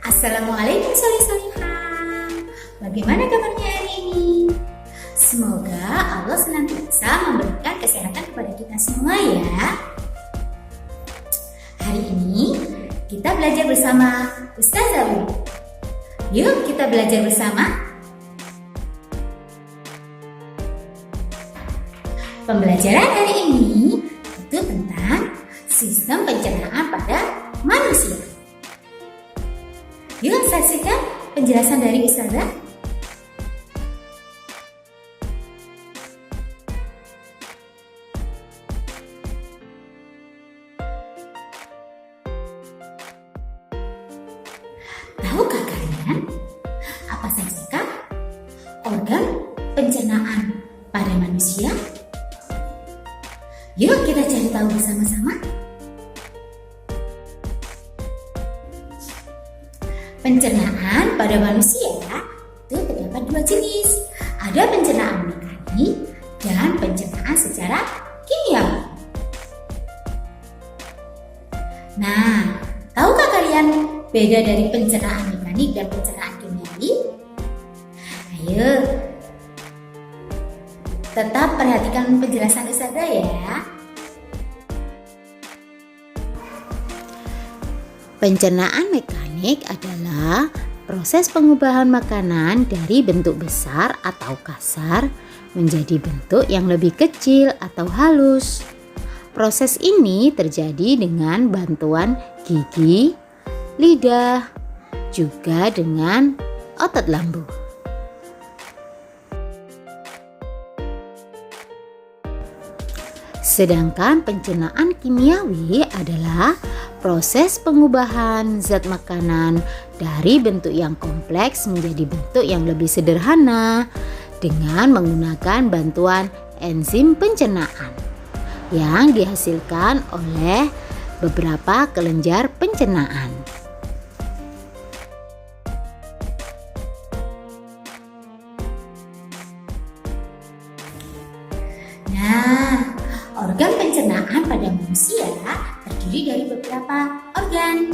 Assalamualaikum soleh-solehah. Bagaimana kabarnya hari ini? Semoga Allah senantiasa memberikan kesehatan kepada kita semua ya. Hari ini kita belajar bersama Ustazah Wiwi. Yuk kita belajar bersama. Pembelajaran hari ini itu tentang sistem pencernaan pada manusia. Yuk saksikan penjelasan dari Ustazah. Tahukah kalian apa saja organ pencernaan pada manusia? Yuk kita cari tahu bersama-sama. Pencernaan pada manusia itu terdapat dua jenis. Ada pencernaan mekanik dan pencernaan secara kimia. Nah, tahukah kalian beda dari pencernaan mekanik dan pencernaan kimiawi? Ayo, tetap perhatikan penjelasan Ustazah ya. Pencernaan mekanik adalah proses pengubahan makanan dari bentuk besar atau kasar menjadi bentuk yang lebih kecil atau halus. Proses ini terjadi dengan bantuan gigi, lidah, juga dengan otot lambung. Sedangkan pencernaan kimiawi adalah proses pengubahan zat makanan dari bentuk yang kompleks menjadi bentuk yang lebih sederhana dengan menggunakan bantuan enzim pencernaan yang dihasilkan oleh beberapa kelenjar pencernaan. Nah, organ pencernaan pada manusia terdiri dari beberapa organ.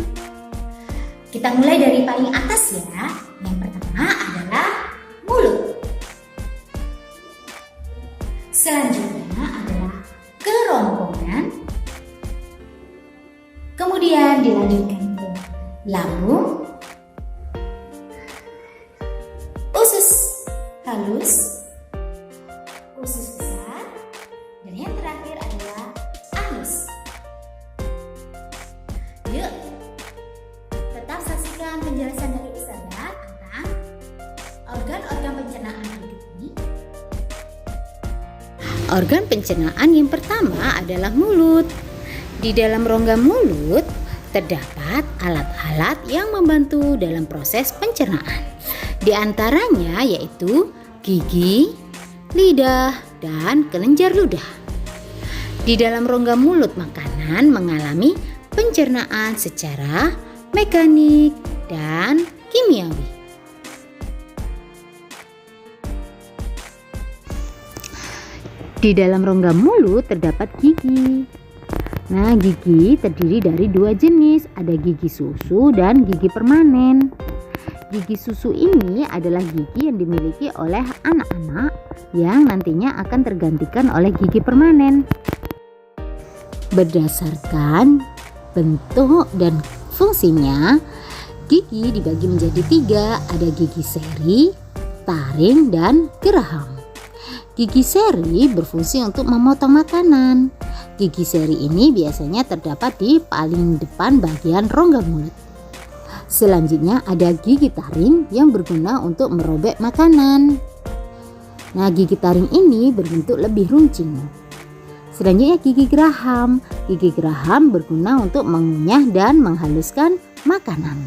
Kita mulai dari paling atas ya. Yang pertama adalah mulut. Selanjutnya adalah kerongkongan. Kemudian dilanjutkan ke lambung, usus halus, usus besar, dan yang terakhir adalah anus. Yuk, tetap saksikan penjelasan dari Ustazah tentang organ-organ pencernaan hidup ini. Organ pencernaan yang pertama adalah mulut. Di dalam rongga mulut terdapat alat-alat yang membantu dalam proses pencernaan. Di antaranya yaitu gigi, lidah, dan kelenjar ludah. Di dalam rongga mulut makanan mengalami pencernaan secara mekanik dan kimiawi. Di dalam rongga mulut terdapat gigi. Nah, gigi terdiri dari dua jenis, ada gigi susu dan gigi permanen. Gigi susu ini adalah gigi yang dimiliki oleh anak-anak yang nantinya akan tergantikan oleh gigi permanen. Berdasarkan bentuk dan fungsinya, gigi dibagi menjadi tiga, ada gigi seri, taring, dan geraham. Gigi seri berfungsi untuk memotong makanan. Gigi seri ini biasanya terdapat di paling depan bagian rongga mulut. Selanjutnya ada gigi taring yang berguna untuk merobek makanan. Nah, gigi taring ini berbentuk lebih runcing. Selanjutnya gigi geraham. Gigi geraham berguna untuk mengunyah dan menghaluskan makanan.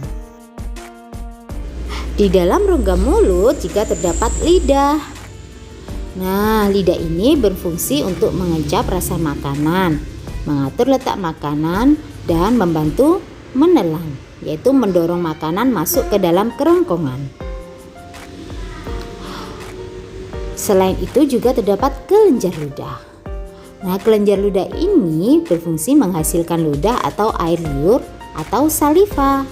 Di dalam rongga mulut juga terdapat lidah. Nah, lidah ini berfungsi untuk mengecap rasa makanan, mengatur letak makanan, dan membantu menelan, yaitu mendorong makanan masuk ke dalam kerongkongan. Selain itu juga terdapat kelenjar ludah. Nah, kelenjar ludah ini berfungsi menghasilkan ludah atau air liur atau saliva.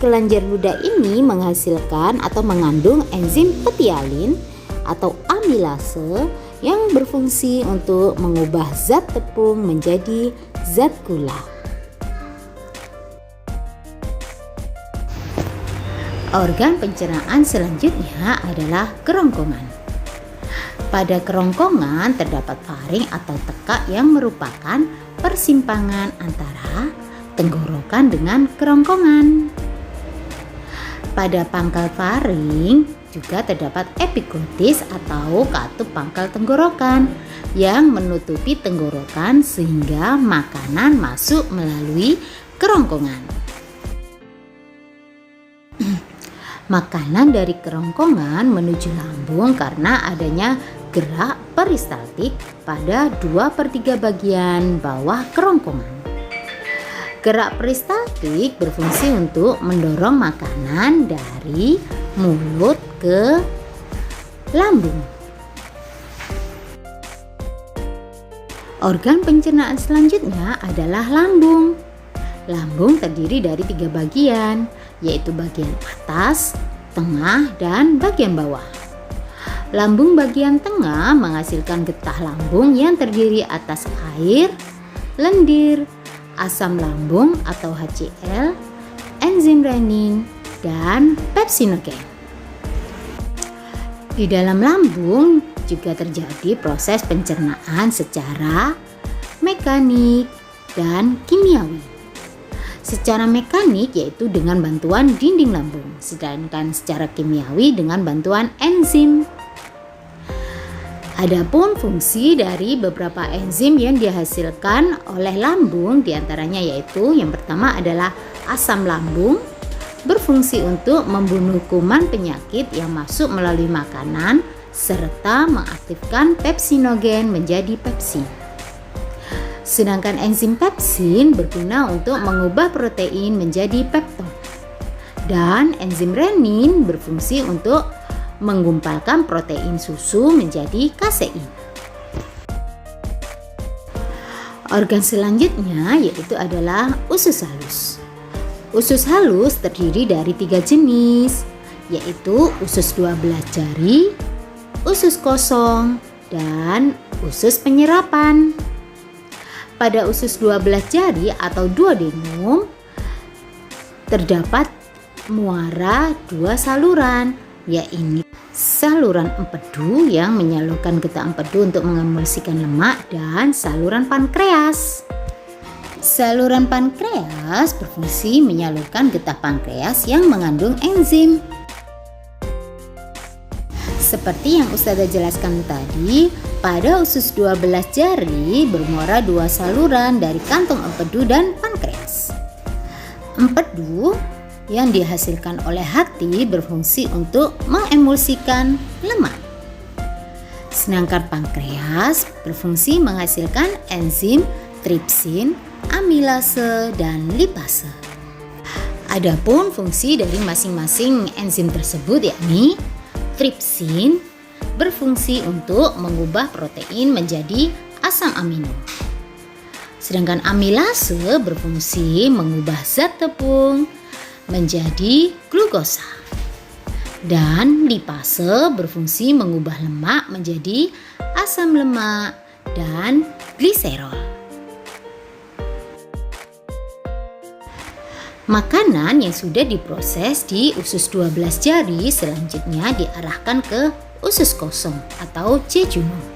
Kelenjar ludah ini menghasilkan atau mengandung enzim petialin atau amilase yang berfungsi untuk mengubah zat tepung menjadi zat gula. Organ pencernaan selanjutnya adalah kerongkongan. Pada kerongkongan terdapat faring atau tekak yang merupakan persimpangan antara tenggorokan dengan kerongkongan. Pada pangkal faring juga terdapat epiglotis atau katup pangkal tenggorokan yang menutupi tenggorokan sehingga makanan masuk melalui kerongkongan. Makanan dari kerongkongan menuju lambung karena adanya gerak peristaltik pada 2/3 bagian bawah kerongkongan. Gerak peristaltik berfungsi untuk mendorong makanan dari mulut ke lambung. Organ pencernaan selanjutnya adalah lambung. Lambung terdiri dari 3 bagian, yaitu bagian atas, tengah, dan bagian bawah. Lambung bagian tengah menghasilkan getah lambung yang terdiri atas air, lendir, asam lambung atau HCl, enzim renin, dan pepsinogen. Di dalam lambung juga terjadi proses pencernaan secara mekanik dan kimiawi. Secara mekanik yaitu dengan bantuan dinding lambung, sedangkan secara kimiawi dengan bantuan enzim. Adapun fungsi dari beberapa enzim yang dihasilkan oleh lambung diantaranya yaitu yang pertama adalah asam lambung, berfungsi untuk membunuh kuman penyakit yang masuk melalui makanan serta mengaktifkan pepsinogen menjadi pepsin. Sedangkan enzim pepsin berguna untuk mengubah protein menjadi pepton. Dan enzim renin berfungsi untuk menggumpalkan protein susu menjadi kasein. Organ selanjutnya yaitu adalah usus halus. Usus halus terdiri dari 3 jenis, yaitu usus 12 jari, usus kosong, dan usus penyerapan. Pada usus 12 jari atau duodenum terdapat muara 2 saluran, yaitu saluran empedu yang menyalurkan getah empedu untuk mengemulsikan lemak dan saluran pankreas. Saluran pankreas berfungsi menyalurkan getah pankreas yang mengandung enzim. Seperti yang Ustazah jelaskan tadi, pada usus 12 jari bermuara 2 saluran dari kantong empedu dan pankreas. Empedu yang dihasilkan oleh hati berfungsi untuk mengemulsikan lemak. Sedangkan pankreas berfungsi menghasilkan enzim tripsin, amilase, dan lipase. Adapun fungsi dari masing-masing enzim tersebut yakni tripsin berfungsi untuk mengubah protein menjadi asam amino. Sedangkan amilase berfungsi mengubah zat tepung menjadi glukosa. Dan lipase berfungsi mengubah lemak menjadi asam lemak dan gliserol. Makanan yang sudah diproses di usus 12 jari selanjutnya diarahkan ke usus kosong atau jejunum.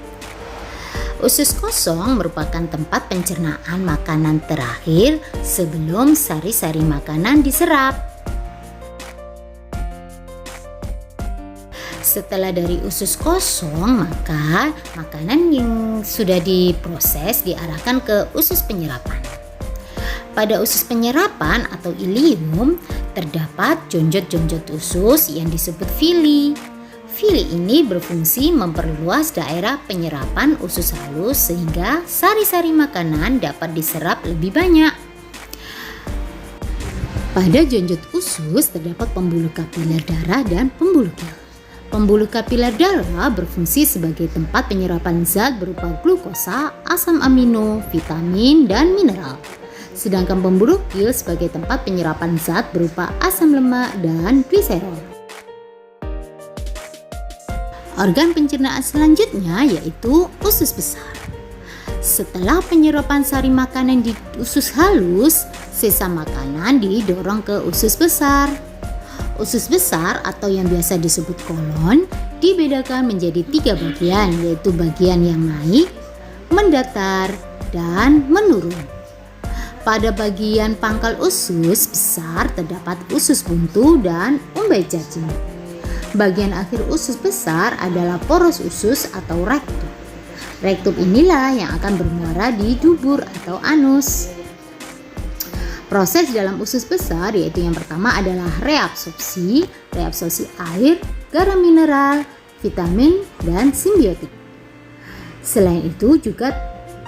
Usus kosong merupakan tempat pencernaan makanan terakhir sebelum sari-sari makanan diserap. Setelah dari usus kosong, maka makanan yang sudah diproses diarahkan ke usus penyerapan. Pada usus penyerapan atau ilium terdapat jonjot-jonjot usus yang disebut villi. Villi ini berfungsi memperluas daerah penyerapan usus halus sehingga sari-sari makanan dapat diserap lebih banyak. Pada jonjot usus terdapat pembuluh kapiler darah dan pembuluh gel. Pembuluh kapiler darah berfungsi sebagai tempat penyerapan zat berupa glukosa, asam amino, vitamin, dan mineral. sedangkan pemburu kil sebagai tempat penyerapan zat berupa asam lemak dan gliserol. Organ pencernaan selanjutnya yaitu usus besar. Setelah penyerapan sari makanan di usus halus, sisa makanan didorong ke usus besar. Usus besar atau yang biasa disebut kolon dibedakan menjadi 3 bagian, yaitu bagian yang naik, mendatar, dan menurun. Pada bagian pangkal usus besar terdapat usus buntu dan umbai cacing. Bagian akhir usus besar adalah poros usus atau rektum. Rektum inilah yang akan bermuara di dubur atau anus. Proses dalam usus besar yaitu yang pertama adalah reabsorpsi air, garam mineral, vitamin, dan simbiotik. Selain itu juga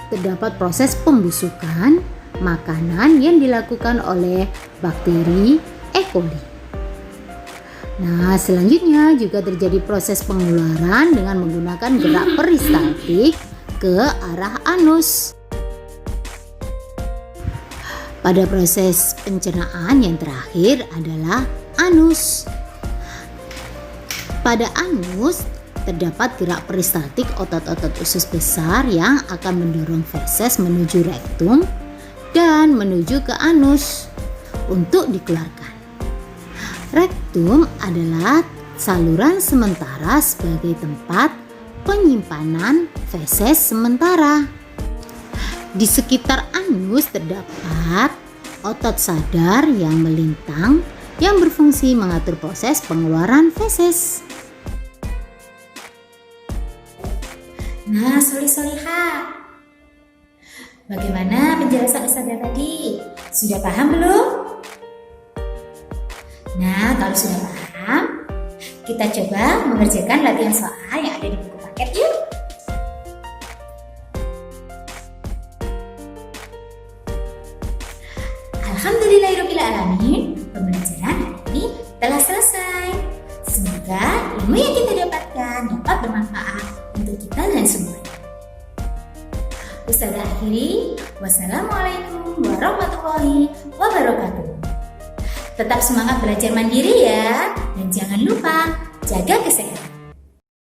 terdapat proses pembusukan makanan yang dilakukan oleh bakteri E. coli. Nah, selanjutnya juga terjadi proses pengeluaran dengan menggunakan gerak peristaltik ke arah anus. Pada proses pencernaan yang terakhir adalah anus. Pada anus terdapat gerak peristaltik otot-otot usus besar yang akan mendorong feses menuju rektum dan menuju ke anus untuk dikeluarkan. Rektum adalah saluran sementara sebagai tempat penyimpanan feses sementara. Di sekitar anus terdapat otot sadar yang melintang yang berfungsi mengatur proses pengeluaran feses. Nah, solih-solihah, bagaimana penjelasan Ustazah tadi? Sudah paham belum? Nah, kalau sudah paham, kita coba mengerjakan latihan soal yang ada di buku paket yuk. Alhamdulillahirrahmanirrahim, pembelajaran hari ini telah selesai. Semoga ilmu yang kita dapatkan dapat bermanfaat untuk kita dan semuanya. Ustazah akhiri, wassalamualaikum warahmatullahi wabarakatuh. Tetap semangat belajar mandiri ya, dan jangan lupa jaga kesehatan.